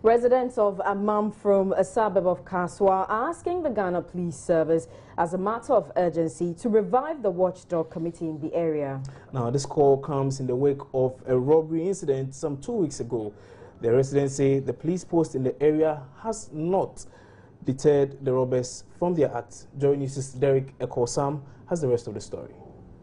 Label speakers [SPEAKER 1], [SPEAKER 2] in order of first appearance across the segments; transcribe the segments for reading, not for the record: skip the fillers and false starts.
[SPEAKER 1] Residents of Amanfrom, a suburb of Kaswa, are asking the Ghana Police Service as a matter of urgency to revive the watchdog committee in the area. Now, this call comes in the wake of a robbery incident some 2 weeks ago. The residents say the police post in the area has not deterred the robbers from their act. Joy News' Derek Ekosam has the rest of the story.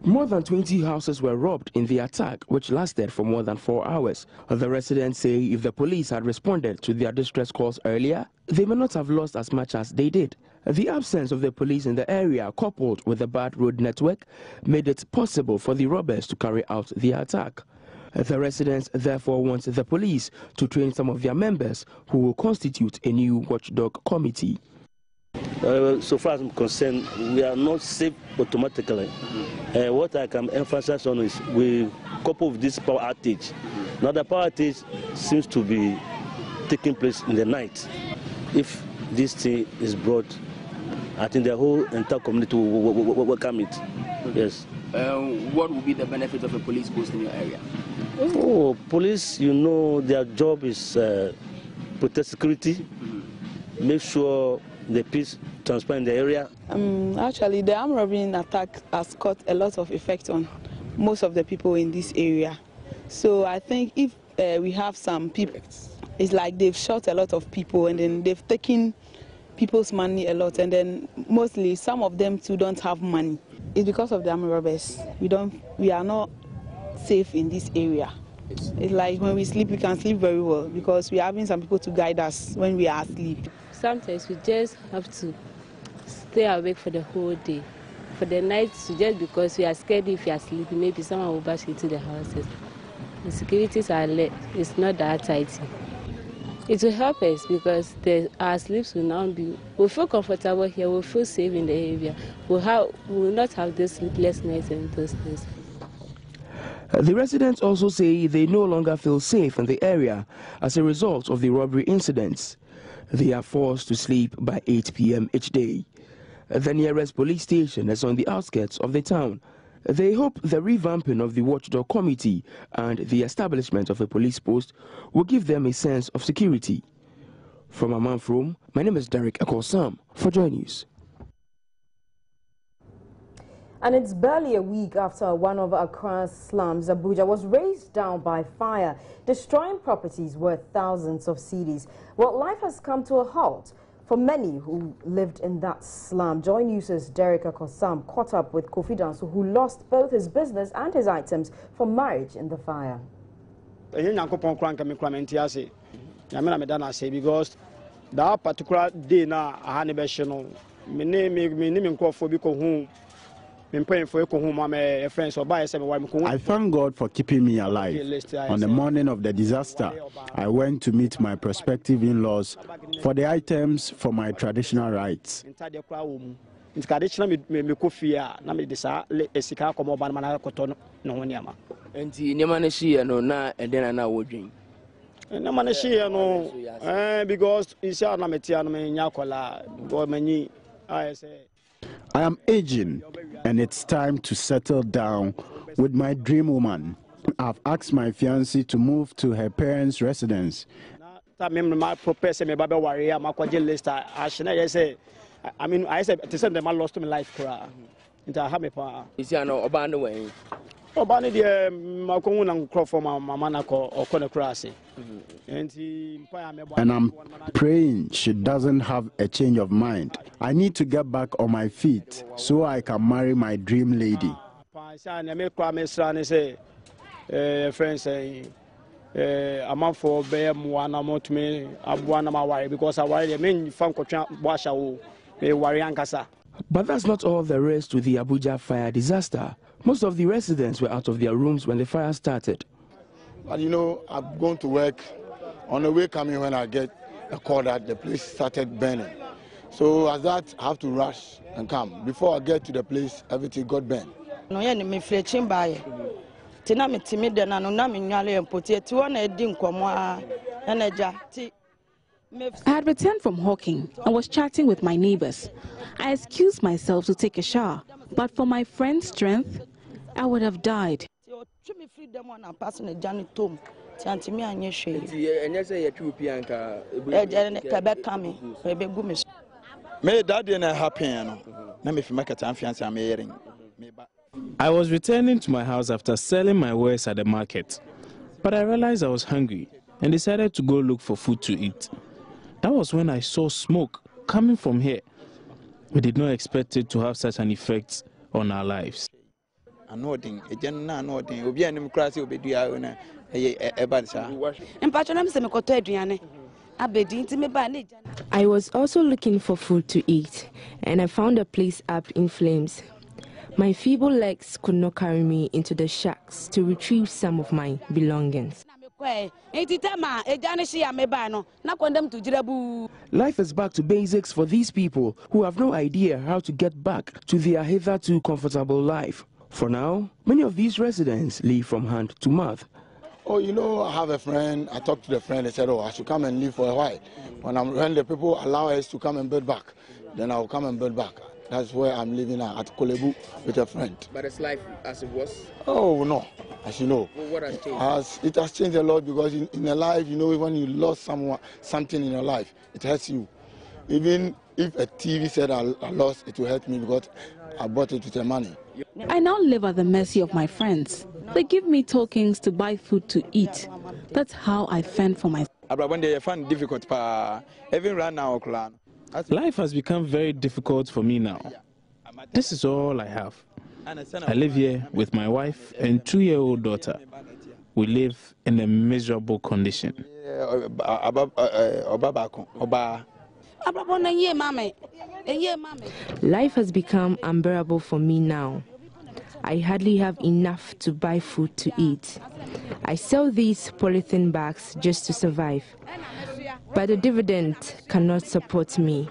[SPEAKER 2] More than 20 houses were robbed in the attack, which lasted for more than 4 hours. The residents say if the police had responded to their distress calls earlier, they may not have lost as much as they did. The absence of the police in the area, coupled with the bad road network, made it possible for the robbers to carry out the attack. The residents therefore want the police to train some of their members who will constitute a new watchdog committee.
[SPEAKER 3] So far as I'm concerned, we are not safe automatically. What I can emphasize on is we couple with this power outage. Now the power outage seems to be taking place in the night. If this thing is brought, I think the whole entire community will welcome it. Yes.
[SPEAKER 2] What would be the benefit of a police post in your area?
[SPEAKER 3] Oh, police, you know, their job is protect security, make sure the peace transfer in the area.
[SPEAKER 4] Actually, the armed robbery attack has got a lot of effect on most of the people in this area. So I think if we have some people, it's like they've shot a lot of people and then they've taken people's money a lot, and then mostly some of them too don't have money. It's because of the armed robbers. We are not safe in this area. It's like when we sleep, we can sleep very well because we are having some people to guide us when we are asleep.
[SPEAKER 5] Sometimes we just have to stay awake for the whole day. For the night, just because we are scared if we are sleeping, maybe someone will bash into the houses. The securities are late. It's not that tight. It will help us because our sleeps will now be, we'll feel comfortable here, we'll feel safe in the area. We will not have those sleepless nights and those things.
[SPEAKER 2] The residents also say they no longer feel safe in the area as a result of the robbery incidents. They are forced to sleep by 8 p.m. each day. The nearest police station is on the outskirts of the town. They hope the revamping of the watchdog committee and the establishment of a police post will give them a sense of security. From Amanfrom, my name is Derek Ekosam for Joy News.
[SPEAKER 1] And it's barely a week after one of Accra's slums, Abuja, was razed down by fire, destroying properties worth thousands of cedis. Well, life has come to a halt for many who lived in that slum. Joy News' Derek Ekosam caught up with Kofi Danso, who lost both his business and his items for marriage in the fire.
[SPEAKER 6] Because that particular day now, I had a I
[SPEAKER 7] thank God for keeping me alive. On the morning of the disaster, I went to meet my prospective in-laws for the items for my traditional rites. I am aging, and it's time to settle down with my dream woman. I've asked my fiancée to move to her parents' residence.
[SPEAKER 6] I said, to send them, I lost my life. Is there no Obana Obani, dear, my common crop for my manako or Conacrasi.
[SPEAKER 7] And I'm praying she doesn't have a change of mind. I need to get back on my feet so I can marry my dream lady.
[SPEAKER 6] Friends say, Amanfrom bear one amount me, Abuana Mawari, because I worry the main Funko Washa worry Ankasa.
[SPEAKER 2] But that's not all there is to the Abuja fire disaster. Most of the residents were out of their rooms when the fire started.
[SPEAKER 8] And you know, I'm going to work. On the way coming, when I get a call that the place started burning. So as that, I have to rush and come. Before I get to the place, everything got burned.
[SPEAKER 9] I had returned from hawking and was chatting with my neighbors. I excused myself to take a shower, but for my friend's strength, I would have died.
[SPEAKER 10] I was returning to my house after selling my wares at the market, but I realized I was hungry and decided to go look for food to eat. That was when I saw smoke coming from here. We did not expect it to have such an effect on our lives.
[SPEAKER 11] I
[SPEAKER 12] was also looking for food to eat, and I found a place up in flames. My feeble legs could not carry me into the shacks to retrieve some of my belongings.
[SPEAKER 2] Life is back to basics for these people who have no idea how to get back to their hitherto comfortable life. For now, many of these residents live from hand to mouth.
[SPEAKER 8] Oh, you know, I have a friend. I talked to the friend. They said, oh, I should come and live for a while. When the people allow us to come and build back, then I'll come and build back. That's where I'm living now, at Kolebu with a friend.
[SPEAKER 2] But is life as it was?
[SPEAKER 8] Oh, no, as you know.
[SPEAKER 2] Well, what has changed?
[SPEAKER 8] It has changed a lot because in a life, you know, when you lost something in your life, it hurts you. Even if a TV set I lost, it will hurt me because I bought it with the money.
[SPEAKER 9] I now live at the mercy of my friends. They give me tokens to buy food to eat. That's how I fend for myself.
[SPEAKER 10] Life has become very difficult for me now. This is all I have. I live here with my wife and 2-year-old daughter. We live in a miserable condition.
[SPEAKER 12] Life has become unbearable for me now. I hardly have enough to buy food to eat. I sell these polythene bags just to survive. But the dividend cannot support me.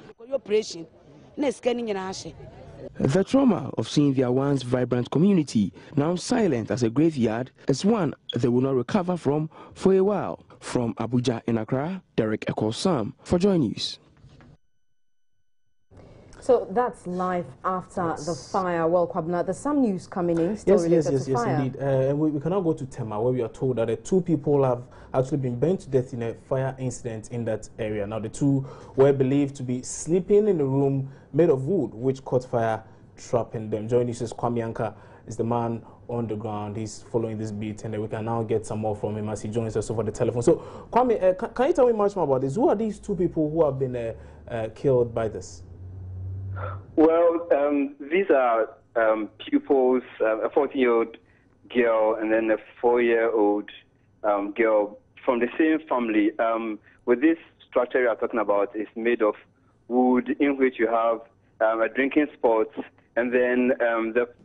[SPEAKER 2] The trauma of seeing their once vibrant community now silent as a graveyard is one they will not recover from for a while. From Abuja in Accra, Derek Ekosam for Joy News.
[SPEAKER 1] So that's life after the fire. Well, Kwabna, there's some news coming in.
[SPEAKER 13] Yes, indeed. We cannot go to Tema, where we are told that the 2 people have actually been burnt to death in a fire incident in that area. Now, the 2 were believed to be sleeping in a room made of wood, which caught fire, trapping them. Joining us, Kwame Anka is the man on the ground. He's following this beat, and we can now get some more from him as he joins us over the telephone. So, Kwame, can you tell me much more about this? Who are these 2 people who have been killed by this?
[SPEAKER 14] Well, these are pupils, a 14-year-old girl and then a 4-year-old girl from the same family. With this structure you are talking about, is made of wood, in which you have a drinking spot, and then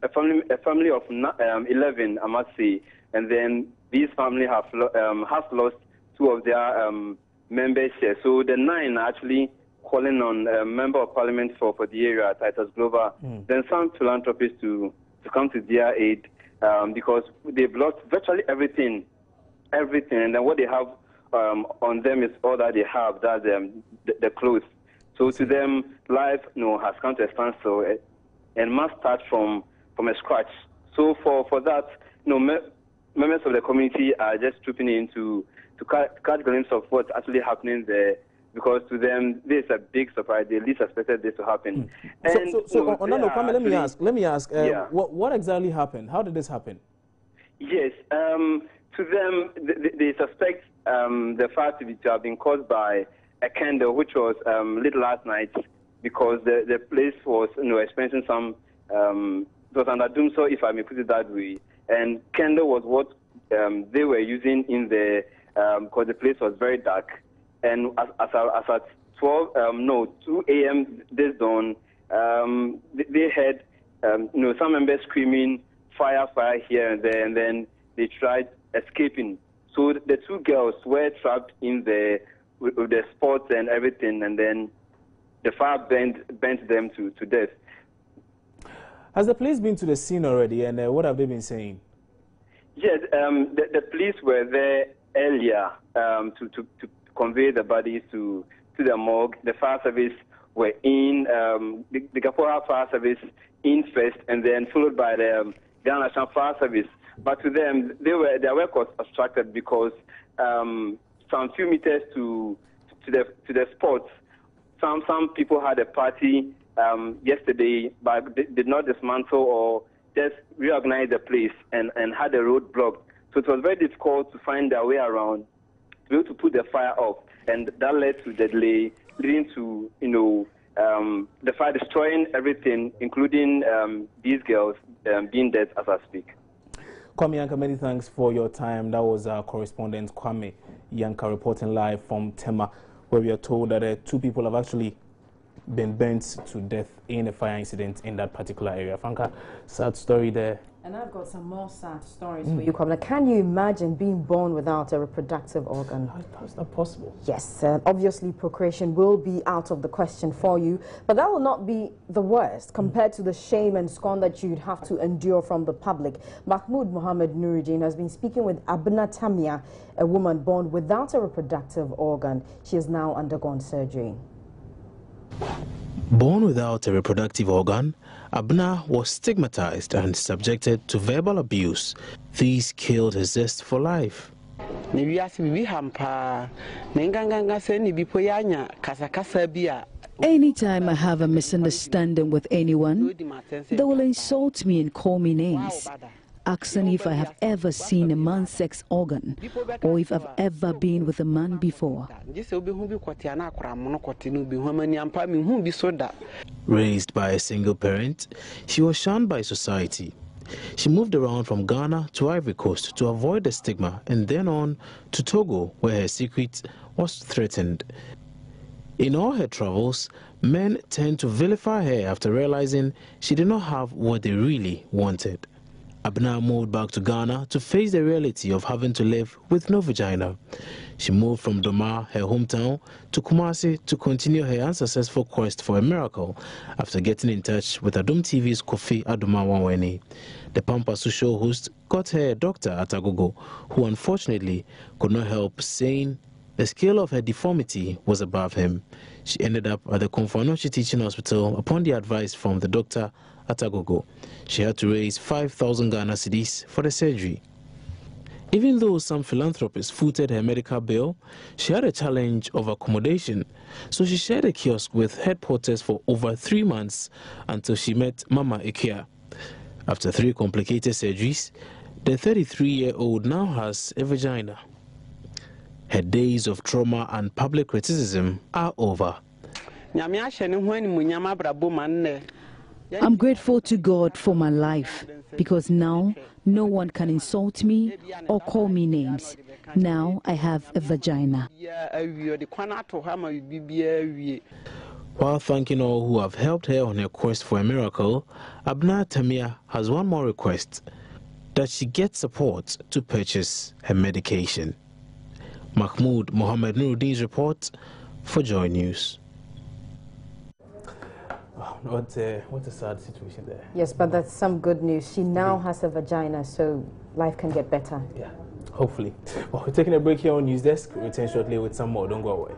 [SPEAKER 14] a family of 11, I must say, and then these family has lost 2 of their members here. So the 9 are actually calling on a member of parliament for the area, Titus Glover, then some philanthropists to come to their aid because they've lost virtually everything, and then what they have on them is all that they have, that's the clothes. So to them, life has come to a standstill and must start from a scratch. So for that, members of the community are just trooping in to catch a glimpse of what's actually happening there, because to them this is a big surprise. They least expected this to happen.
[SPEAKER 13] Kwame, let me ask. What exactly happened? How did this happen?
[SPEAKER 14] Yes, to them they suspect the fire to have been caused by a candle which was lit last night, because the place was experiencing some it was under doom, so if I may put it that way. And candle was what they were using in the because the place was very dark. And as at 2 a.m. this dawn, they heard some members screaming fire here and there, and then they tried escaping. So the 2 girls were trapped in there with the spots and everything, and then the fire burnt them to death.
[SPEAKER 13] Has the police been to the scene already, and what have they been saying?
[SPEAKER 14] Yes, the police were there earlier to convey the bodies to the morgue. The fire service were in, the Kapora Fire Service in first, and then followed by the Ghana National Fire Service. But to them, their work was obstructed because some few meters to the spot, some people had a party yesterday, but did not dismantle or just reorganize the place and had a road blocked. So it was very difficult to find their way around to be able to put the fire off, and that led to the delay, leading to the fire destroying everything, including these girls being dead as I speak.
[SPEAKER 13] Kwame Yanka, many thanks for your time. That was our correspondent Kwame Yanka reporting live from Tema, where we are told that 2 people have actually been burnt to death in a fire incident in that particular area. Franka, sad story there. And I've got some more sad stories for you, Kwame. Can you imagine being born without a reproductive organ? How is that possible? Yes, obviously procreation will be out of the question for you, but that will not be the worst compared to the shame and scorn that you'd have to endure from the public. Mahmoud Mohammed Nuruddin has been speaking with Abna Tamia, a woman born without a reproductive organ. She has now undergone surgery.
[SPEAKER 10] Born without a reproductive organ, Abna was stigmatized and subjected to verbal abuse. These killed his zest for life.
[SPEAKER 11] Anytime I have a misunderstanding with anyone, they will insult me and call me names, asking if I have ever seen a man's sex organ or if I've ever been with a man before.
[SPEAKER 10] Raised by a single parent, she was shunned by society. She moved around from Ghana to Ivory Coast to avoid the stigma, and then on to Togo, where her secret was threatened. In all her travels, men tend to vilify her after realizing she did not have what they really wanted. Abna moved back to Ghana to face the reality of having to live with no vagina. She moved from Doma, her hometown, to Kumasi to continue her unsuccessful quest for a miracle after getting in touch with Adum TV's Kofi Aduma Wanweni. The Pampasu show host got her a doctor at Agogo, who unfortunately could not help saying the scale of her deformity was above him. She ended up at the Komfanochi Teaching Hospital upon the advice from the doctor at Agogo. She had to raise 5,000 Ghana cedis for the surgery. Even though some philanthropists footed her medical bill, she had a challenge of accommodation, so she shared a kiosk with head porters for over 3 months until she met Mama Ikea. After 3 complicated surgeries, the 33-year-old now has a vagina. Her days of trauma and public criticism are over.
[SPEAKER 11] I'm grateful to God for my life, because now no one can insult me or call me names. Now I have a vagina.
[SPEAKER 10] While thanking all who have helped her on her quest for a miracle, Abna Tamia has one more request: that she get support to purchase her medication. Mahmoud Mohammed Nuruddin's report for Joy News.
[SPEAKER 13] What a sad situation there.
[SPEAKER 1] Yes, but that's some good news. She now has a vagina, so life can get better.
[SPEAKER 13] Yeah, hopefully. Well, we're taking a break here on News Desk. We'll return shortly with some more. Don't go away.